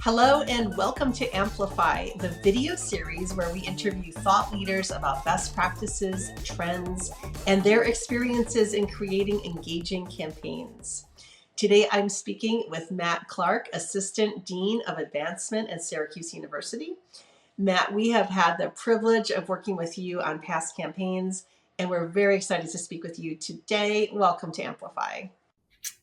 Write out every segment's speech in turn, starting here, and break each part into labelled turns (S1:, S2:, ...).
S1: Hello and welcome to Amplify, the video series where we interview thought leaders about best practices, trends, and their experiences in creating engaging campaigns. Today I'm speaking with Matt Clark, Assistant Dean of Advancement at Syracuse University. Matt, we have had the privilege of working with you on past campaigns, and we're very excited to speak with you today. Welcome to Amplify.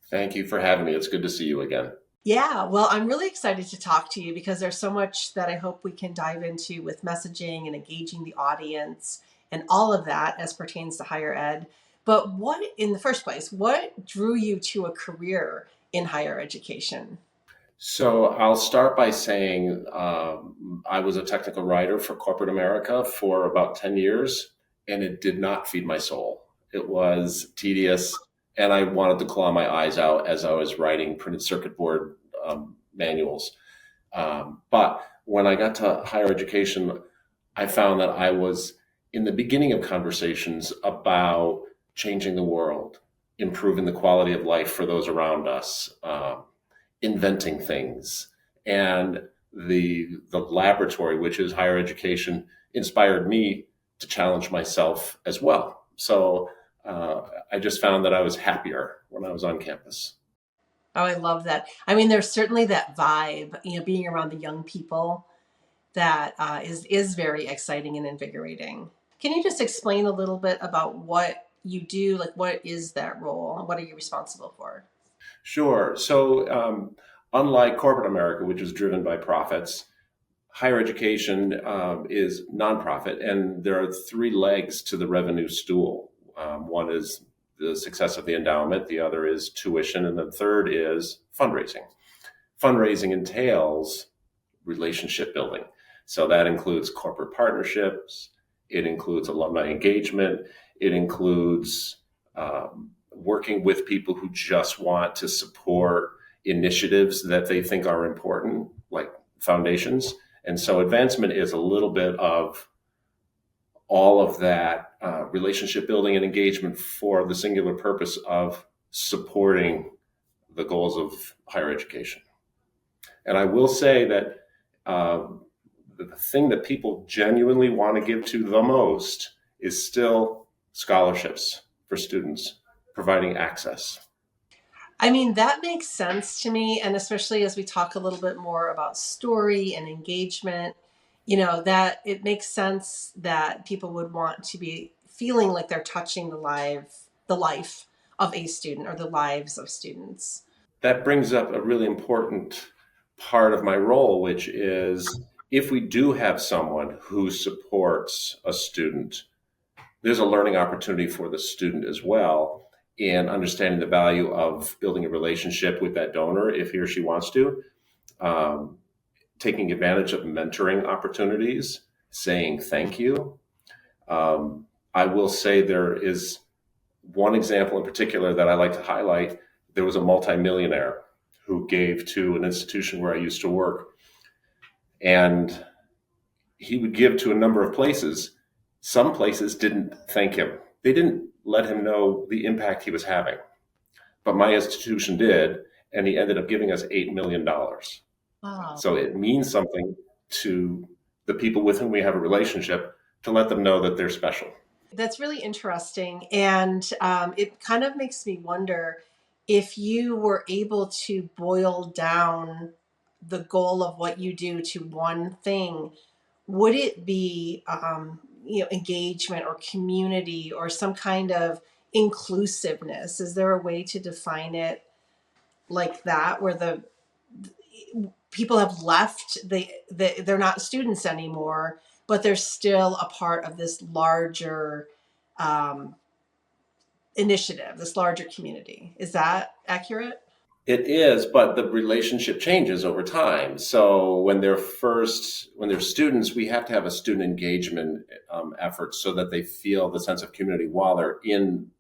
S2: Thank you for having me. It's good to see you again.
S1: Yeah, well, I'm really excited to talk to you because there's so much that I hope we can dive into with messaging and engaging the audience and all of that as pertains to higher ed. But in the first place, what drew you to a career in higher education?
S2: So I'll start by saying I was a technical writer for corporate America for about 10 years, and it did not feed my soul. It was tedious, and I wanted to claw my eyes out as I was writing printed circuit board manuals. But when I got to higher education, I found that I was in the beginning of conversations about changing the world, improving the quality of life for those around us, inventing things. And the laboratory, which is higher education, inspired me to challenge myself as well. So I just found that I was happier when I was on campus.
S1: Oh, I love that. I mean, there's certainly that vibe, being around the young people that is very exciting and invigorating. Can you just explain a little bit about what you do? Like, what is that role? What are you responsible for?
S2: Sure. So unlike corporate America, which is driven by profits, higher education is nonprofit, and there are three legs to the revenue stool. One is the success of the endowment, the other is tuition, and the third is fundraising. Fundraising entails relationship building. So that includes corporate partnerships, it includes alumni engagement, it includes working with people who just want to support initiatives that they think are important, like foundations. And so advancement is a little bit of all of that relationship building and engagement for the singular purpose of supporting the goals of higher education. And I will say that the thing that people genuinely want to give to the most is still scholarships for students, providing access.
S1: I mean, that makes sense to me. And especially as we talk a little bit more about story and engagement, that it makes sense that people would want to be feeling like they're touching the life of a student or the lives of students.
S2: That brings up a really important part of my role, which is if we do have someone who supports a student, there's a learning opportunity for the student as well in understanding the value of building a relationship with that donor if he or she wants to, taking advantage of mentoring opportunities, saying thank you. I will say there is one example in particular that I like to highlight. There was a multimillionaire who gave to an institution where I used to work, and he would give to a number of places. Some places didn't thank him. They didn't let him know the impact he was having. But my institution did, and he ended up giving us $8 million.
S1: Wow.
S2: So it means something to the people with whom we have a relationship to let them know that they're special.
S1: That's really interesting. And it kind of makes me wonder if you were able to boil down the goal of what you do to one thing, would it be engagement or community or some kind of inclusiveness? Is there a way to define like that, where the people have left, they're not students anymore, but they're still a part of this larger initiative, this larger community? Is that accurate?
S2: It is, but the relationship changes over time. So when they're students, we have to have a student engagement effort so that they feel the sense of community while they're in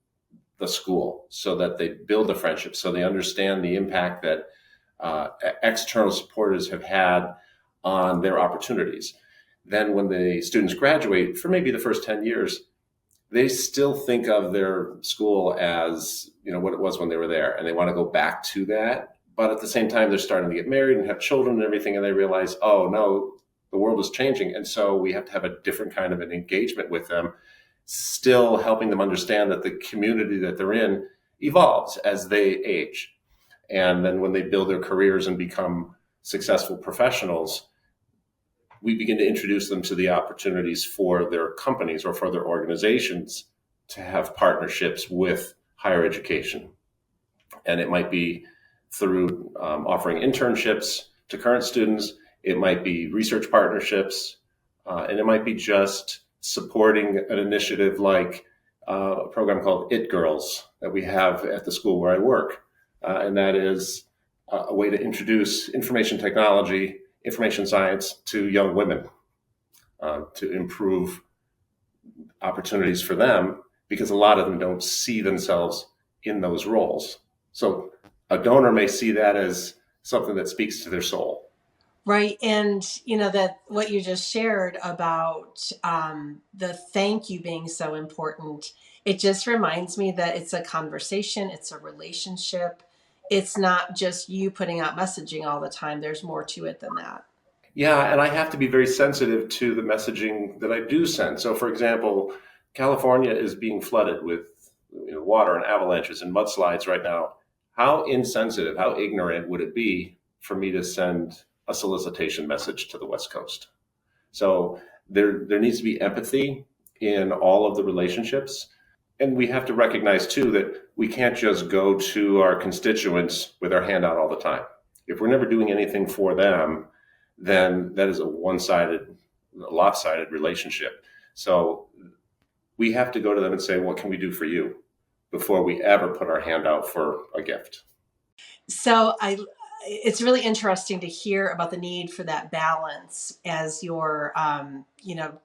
S2: the school, so that they build a friendship, so they understand the impact that external supporters have had on their opportunities. Then when the students graduate, for maybe the first 10 years, they still think of their school as what it was when they were there, and they want to go back to that, but at the same time, they're starting to get married and have children and everything, and they realize, oh no, the world is changing, and so we have to have a different kind of an engagement with them, still helping them understand that the community that they're in evolves as they age. And then when they build their careers and become successful professionals, we begin to introduce them to the opportunities for their companies or for their organizations to have partnerships with higher education. And it might be through offering internships to current students, it might be research partnerships, and it might be just supporting an initiative like a program called It Girls that we have at the school where I work. And that is a way to introduce information technology, information science to young women, to improve opportunities for them, because a lot of them don't see themselves in those roles. So a donor may see that as something that speaks to their soul.
S1: Right. And, that what you just shared about the thank you being so important, it just reminds me that it's a conversation, it's a relationship. It's not just you putting out messaging all the time. There's more to it than that.
S2: Yeah, and I have to be very sensitive to the messaging that I do send. So, for example, California is being flooded with water and avalanches and mudslides right now. How insensitive, how ignorant would it be for me to send a solicitation message to the West Coast? So there needs to be empathy in all of the relationships. And we have to recognize, too, that we can't just go to our constituents with our hand out all the time. If we're never doing anything for them, then that is a one-sided, lopsided relationship. So we have to go to them and say, what can we do for you, before we ever put our hand out for a gift.
S1: So it's really interesting to hear about the need for that balance as you're,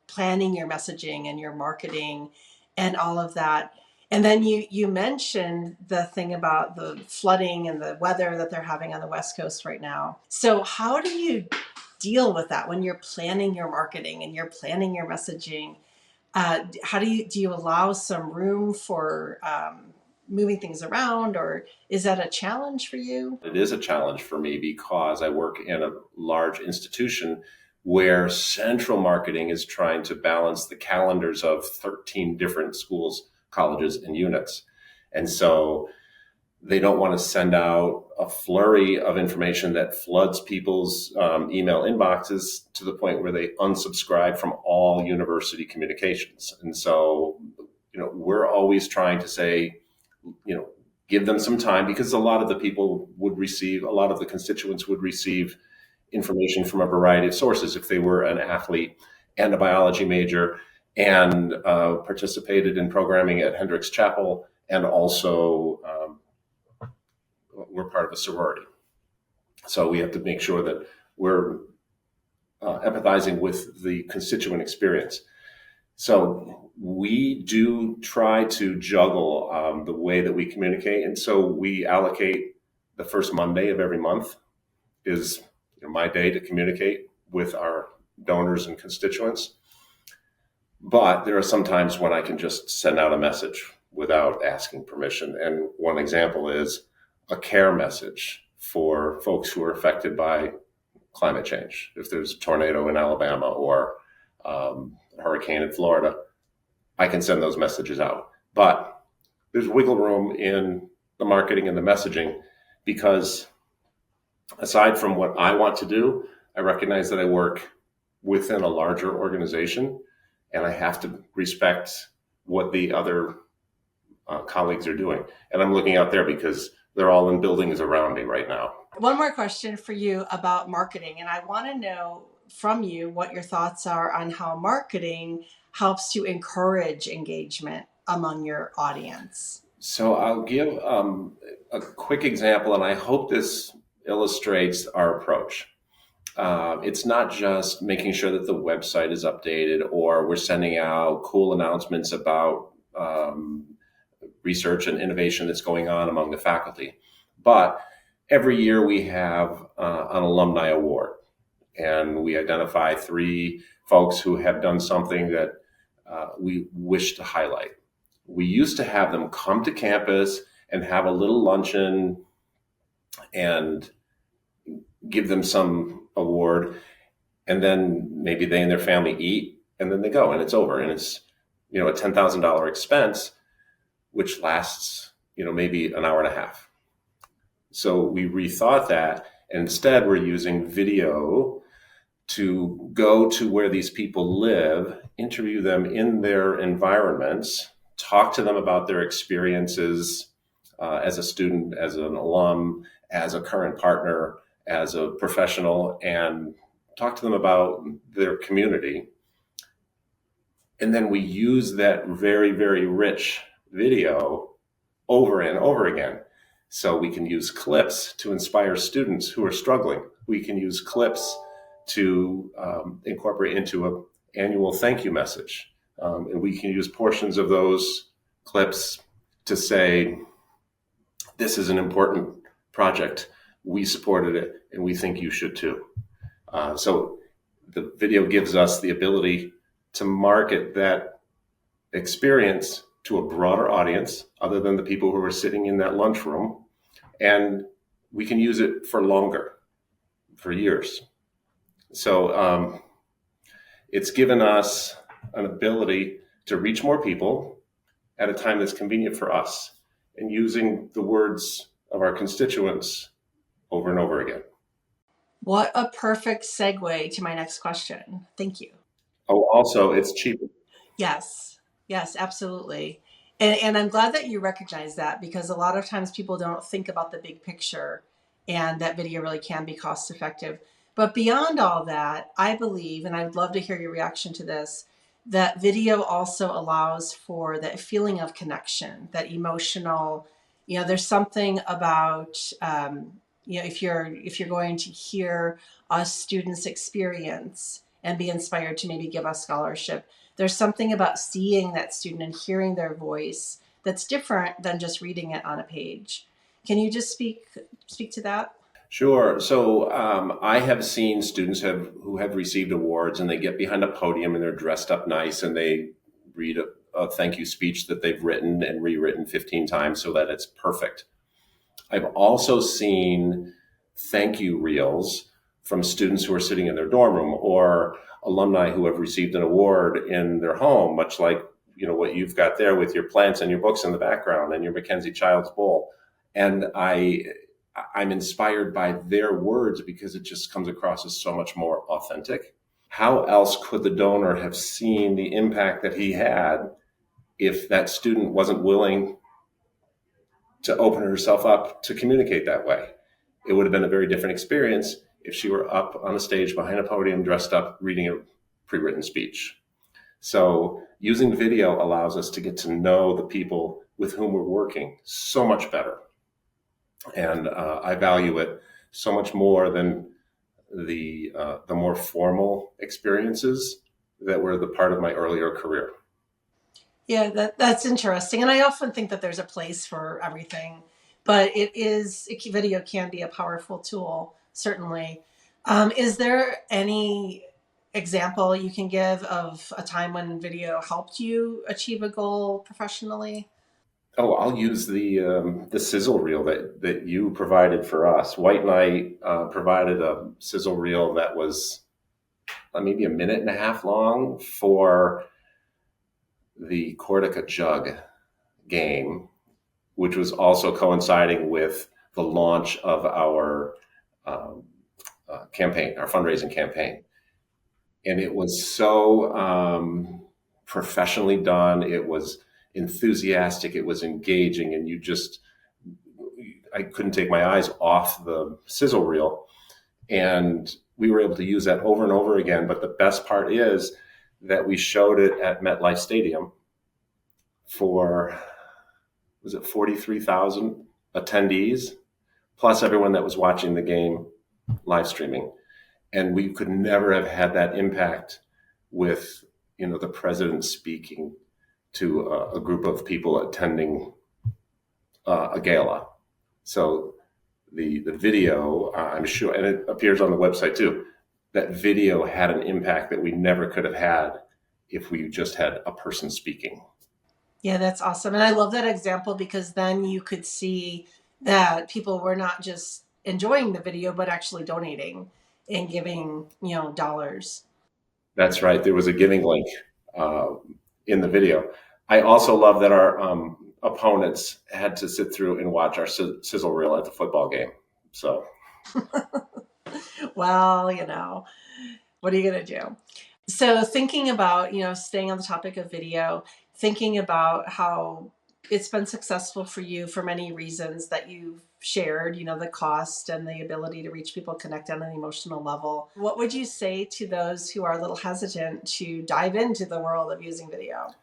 S1: planning your messaging and your marketing and all of that. And then you mentioned the thing about the flooding and the weather that they're having on the West Coast right now. So how do you deal with that when you're planning your marketing and you're planning your messaging? How do you allow some room for moving things around, or is that a challenge for you?
S2: It is a challenge for me because I work in a large institution where central marketing is trying to balance the calendars of 13 different schools, colleges, and units. And so they don't want to send out a flurry of information that floods people's email inboxes to the point where they unsubscribe from all university communications. And so, we're always trying to say, give them some time, because a lot of the constituents would receive information from a variety of sources. If they were an athlete and a biology major and participated in programming at Hendricks Chapel, and also we're part of a sorority. So we have to make sure that we're empathizing with the constituent experience. So we do try to juggle the way that we communicate. And so we allocate the first Monday of every month is my day to communicate with our donors and constituents. But there are some times when I can just send out a message without asking permission. And one example is a care message for folks who are affected by climate change. If there's a tornado in Alabama or a hurricane in Florida, I can send those messages out. But there's wiggle room in the marketing and the messaging, because aside from what I want to do, I recognize that I work within a larger organization, and I have to respect what the other colleagues are doing. And I'm looking out there because they're all in buildings around me right now.
S1: One more question for you about marketing, and I want to know from you what your thoughts are on how marketing helps to encourage engagement among your audience.
S2: So I'll give a quick example, and I hope this illustrates our approach. It's not just making sure that the website is updated or we're sending out cool announcements about research and innovation that's going on among the faculty. But every year we have an alumni award, and we identify 3 folks who have done something that we wish to highlight. We used to have them come to campus and have a little luncheon and give them some award, and then maybe they and their family eat, and then they go, and it's over, and it's a $10,000 expense, which lasts maybe an hour and a half. So we rethought that, and instead we're using video to go to where these people live, interview them in their environments, talk to them about their experiences as a student, as an alum, as a current partner, as a professional, and talk to them about their community. And then we use that very, very rich video over and over again. So we can use clips to inspire students who are struggling. We can use clips to incorporate into an annual thank you message. And we can use portions of those clips to say, this is an important project. We supported it, and we think you should too. So the video gives us the ability to market that experience to a broader audience other than the people who are sitting in that lunchroom. And we can use it for longer, for years. So it's given us an ability to reach more people at a time that's convenient for us, and using the words of our constituents over and over again.
S1: What a perfect segue to my next question. Thank you.
S2: Oh, also, it's cheaper.
S1: Yes, yes, absolutely. And I'm glad that you recognize that, because a lot of times people don't think about the big picture, and that video really can be cost effective. But beyond all that, I believe, and I would love to hear your reaction to this, that video also allows for that feeling of connection, that emotional, there's something about, if you're going to hear a student's experience and be inspired to maybe give a scholarship, there's something about seeing that student and hearing their voice that's different than just reading it on a page. Can you just speak to that?
S2: Sure. So I have seen students who have received awards, and they get behind a podium and they're dressed up nice, and they read a thank you speech that they've written and rewritten 15 times so that it's perfect. I've also seen thank you reels from students who are sitting in their dorm room, or alumni who have received an award in their home, much like what you've got there with your plants and your books in the background and your Mackenzie Childs bowl. And I'm inspired by their words because it just comes across as so much more authentic. How else could the donor have seen the impact that he had if that student wasn't willing to open herself up to communicate that way? It would have been a very different experience if she were up on a stage behind a podium, dressed up, reading a pre-written speech. So using video allows us to get to know the people with whom we're working so much better. And I value it so much more than the more formal experiences that were the part of my earlier career.
S1: Yeah, that's interesting. And I often think that there's a place for everything, but video can be a powerful tool, certainly. Is there any example you can give of a time when video helped you achieve a goal professionally?
S2: Oh, I'll use the sizzle reel that you provided for us. White and I provided a sizzle reel that was maybe a minute and a half long for the Cortica Jug game, which was also coinciding with the launch of our campaign, our fundraising campaign. And it was so professionally done. It was enthusiastic. It was engaging. And I couldn't take my eyes off the sizzle reel. And we were able to use that over and over again. But the best part is that we showed it at MetLife Stadium for, was it 43,000 attendees, plus everyone that was watching the game live streaming. And we could never have had that impact with, the president speaking to a group of people attending a gala. So the video, I'm sure, and it appears on the website too, that video had an impact that we never could have had if we just had a person speaking.
S1: Yeah, that's awesome. And I love that example, because then you could see that people were not just enjoying the video, but actually donating and giving, dollars.
S2: That's right. There was a giving link uh, in the video. I also love that our opponents had to sit through and watch our sizzle reel at the football game. So,
S1: Well, what are you going to do? So thinking about, staying on the topic of video, thinking about how it's been successful for you for many reasons that you've shared, the cost and the ability to reach people, connect on an emotional level. What would you say to those who are a little hesitant to dive into the world of using video?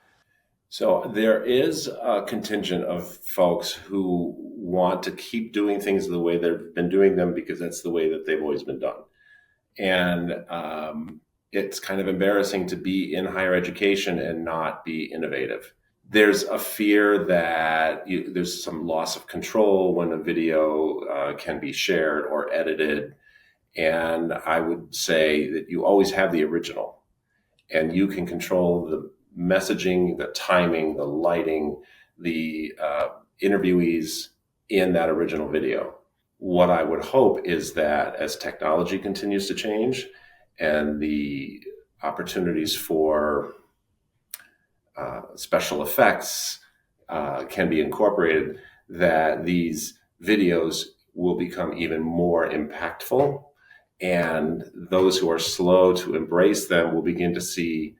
S2: so there is a contingent of folks who want to keep doing things the way they've been doing them because that's the way that they've always been done. And it's kind of embarrassing to be in higher education and not be innovative. There's a fear that there's some loss of control when a video can be shared or edited. And I would say that you always have the original and you can control the messaging, the timing, the lighting, the interviewees in that original video. What I would hope is that as technology continues to change and the opportunities for special effects can be incorporated, that these videos will become even more impactful. And those who are slow to embrace them will begin to see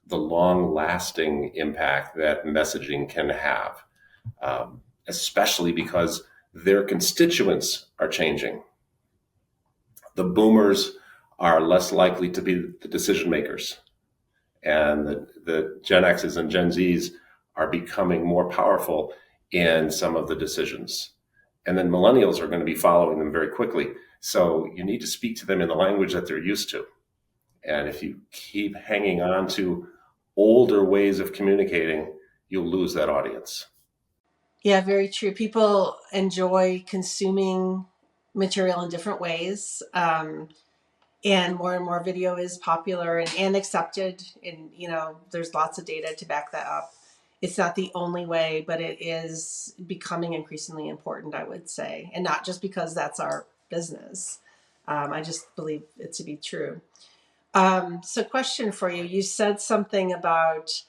S2: the long lasting impact that messaging can have, especially because their constituents are changing. The boomers are less likely to be the decision makers, and the Gen X's and Gen Z's are becoming more powerful in some of the decisions. And then millennials are going to be following them very quickly. So you need to speak to them in the language that they're used to. And if you keep hanging on to older ways of communicating, you'll lose that audience.
S1: Yeah, very true. People enjoy consuming material in different ways. And more video is popular and accepted. And, there's lots of data to back that up. It's not the only way, but it is becoming increasingly important, I would say. And not just because that's our business. I just believe it to be true. So question for you. You said something about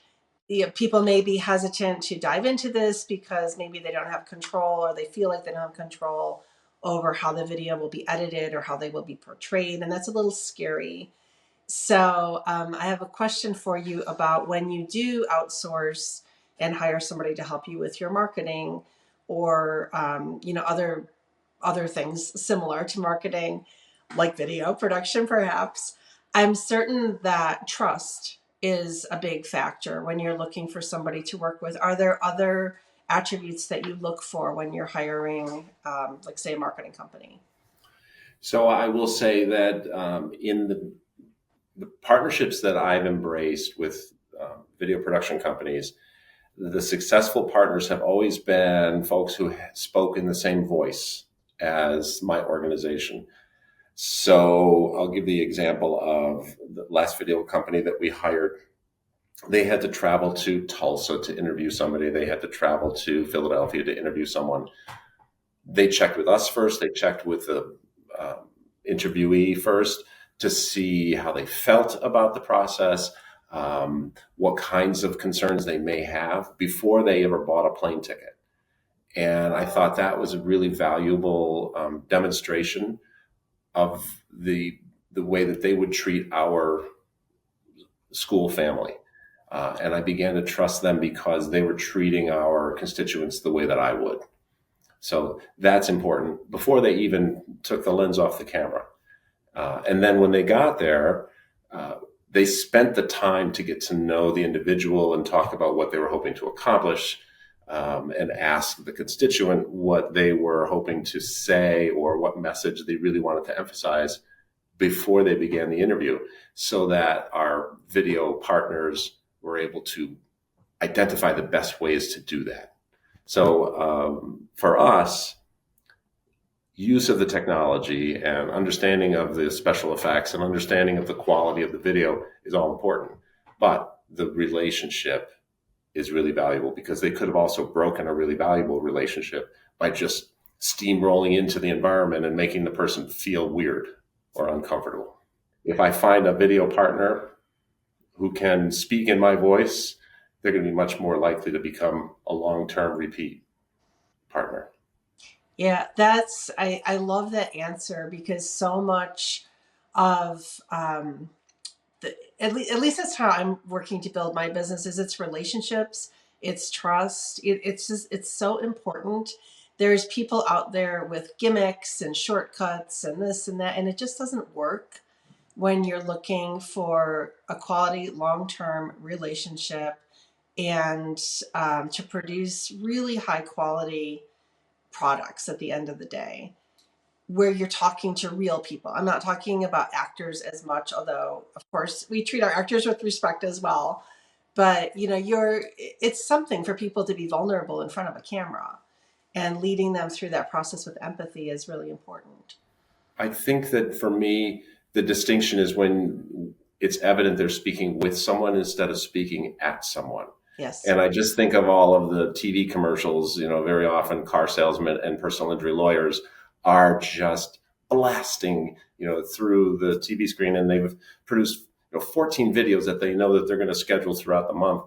S1: people may be hesitant to dive into this because maybe they don't have control or they feel like they don't have control over how the video will be edited or how they will be portrayed. And that's a little scary. So I have a question for you about when you do outsource and hire somebody to help you with your marketing or, other things similar to marketing, like video production, perhaps. I'm certain that trust is a big factor when you're looking for somebody to work with. Are there other attributes that you look for when you're hiring, like, say, a marketing company?
S2: So I will say that in the partnerships that I've embraced with video production companies, the successful partners have always been folks who spoke in the same voice as my organization. So I'll give the example of the last video company that we hired. They had to travel to Tulsa to interview somebody. They had to travel to Philadelphia to interview someone. They checked with us first. They checked with the interviewee first to see how they felt about the process, what kinds of concerns they may have before they ever bought a plane ticket. And I thought that was a really valuable demonstration of the way that they would treat our school family. And I began to trust them because they were treating our constituents the way that I would. So that's important before they even took the lens off the camera. And then when they got there, they spent the time to get to know the individual and talk about what they were hoping to accomplish, and ask the constituent what they were hoping to say or what message they really wanted to emphasize before they began the interview, so that our video partners were able to identify the best ways to do that. So for us, use of the technology and understanding of the special effects and understanding of the quality of the video is all important. But the relationship is really valuable because they could have also broken a really valuable relationship by just steamrolling into the environment and making the person feel weird or uncomfortable. If I find a video partner who can speak in my voice, they're going to be much more likely to become a long-term repeat partner.
S1: Yeah, I love that answer because so much of at least that's how I'm working to build my business is it's relationships, it's trust. It's just it's so important. There's people out there with gimmicks and shortcuts and this and that, and it just doesn't work when you're looking for a quality long-term relationship and to produce really high quality products at the end of the day where you're talking to real people. I'm not talking about actors as much, although of course we treat our actors with respect as well. But it's something for people to be vulnerable in front of a camera, and leading them through that process with empathy is really important.
S2: I think that for me, the distinction is when it's evident they're speaking with someone instead of speaking at someone.
S1: Yes.
S2: And I just think of all of the TV commercials, very often car salesmen and personal injury lawyers are just blasting, through the TV screen, and they've produced 14 videos that they know that they're going to schedule throughout the month.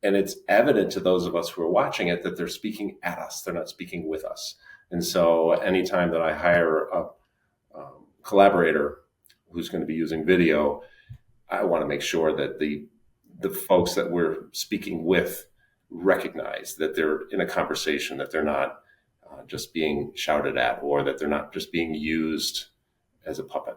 S2: And it's evident to those of us who are watching it that they're speaking at us. They're not speaking with us. And so anytime that I hire a collaborator who's going to be using video, I want to make sure that the folks that we're speaking with recognize that they're in a conversation, that they're not just being shouted at, or that they're not just being used as a puppet.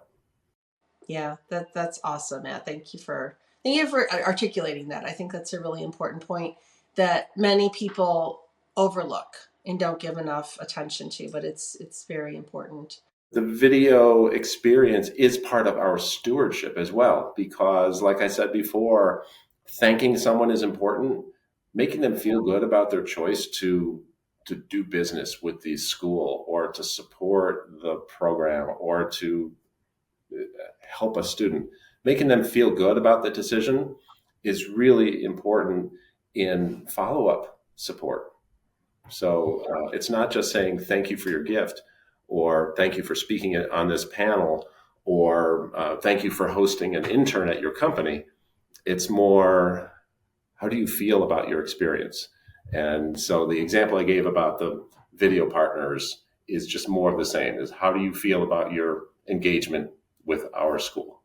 S1: Yeah, that's awesome, Matt. Thank you for articulating that. I think that's a really important point that many people overlook and don't give enough attention to, but it's very important.
S2: The video experience is part of our stewardship as well, because like I said before, thanking someone is important. Making them feel good about their choice to do business with the school, or to support the program, or to help a student, making them feel good about the decision is really important in follow-up support. So it's not just saying thank you for your gift, or thank you for speaking on this panel, or thank you for hosting an intern at your company. It's more, how do you feel about your experience? And so the example I gave about the video partners is just more of the same, is how do you feel about your engagement with our school?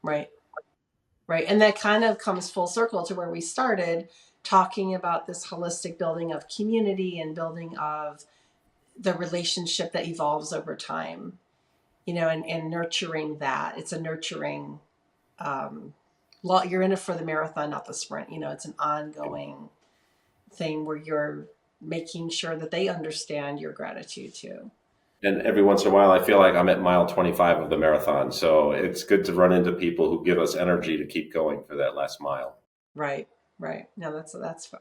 S1: Right. Right. And that kind of comes full circle to where we started talking about this holistic building of community and building of the relationship that evolves over time, and nurturing that. It's a nurturing, you're in it for the marathon, not the sprint. It's an ongoing thing where you're making sure that they understand your gratitude too.
S2: And every once in a while, I feel like I'm at mile 25 of the marathon. So it's good to run into people who give us energy to keep going for that last mile.
S1: Right. Right. No, that's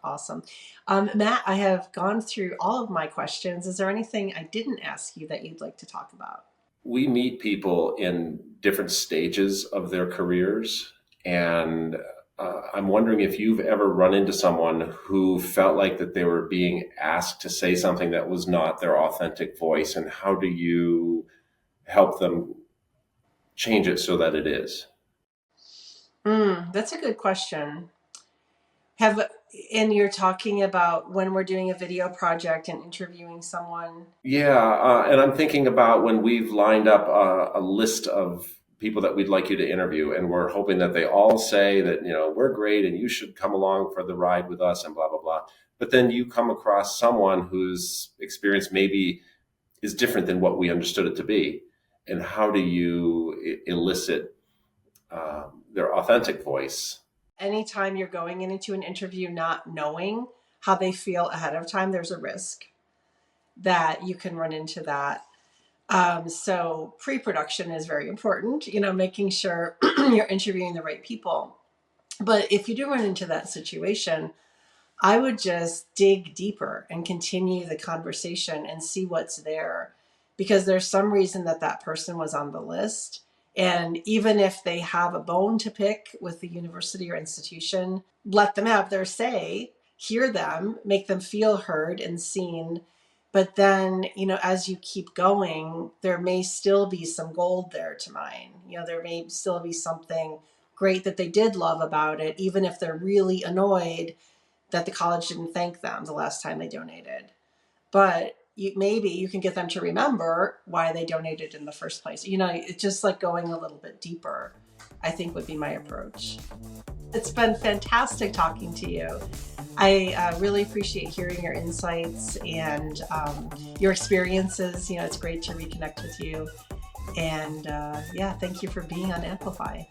S1: awesome. Matt, I have gone through all of my questions. Is there anything I didn't ask you that you'd like to talk about?
S2: We meet people in different stages of their careers. And I'm wondering if you've ever run into someone who felt like that they were being asked to say something that was not their authentic voice, and how do you help them change it so that it is?
S1: That's a good question. And you're talking about when we're doing a video project and interviewing someone.
S2: Yeah, and I'm thinking about when we've lined up a list of people that we'd like you to interview, and we're hoping that they all say that, we're great and you should come along for the ride with us and blah, blah, blah. But then you come across someone whose experience maybe is different than what we understood it to be. And how do you elicit their authentic voice?
S1: Anytime you're going into an interview not knowing how they feel ahead of time, there's a risk that you can run into that. So pre-production is very important, making sure you're interviewing the right people. But if you do run into that situation, I would just dig deeper and continue the conversation and see what's there, because there's some reason that person was on the list. And even if they have a bone to pick with the university or institution, let them have their say, hear them, make them feel heard and seen, But then, as you keep going, there may still be some gold there to mine. There may still be something great that they did love about it, even if they're really annoyed that the college didn't thank them the last time they donated. But maybe you can get them to remember why they donated in the first place. It's just like going a little bit deeper, I think would be my approach. It's been fantastic talking to you. I really appreciate hearing your insights and your experiences. It's great to reconnect with you. And yeah, thank you for being on Amplify.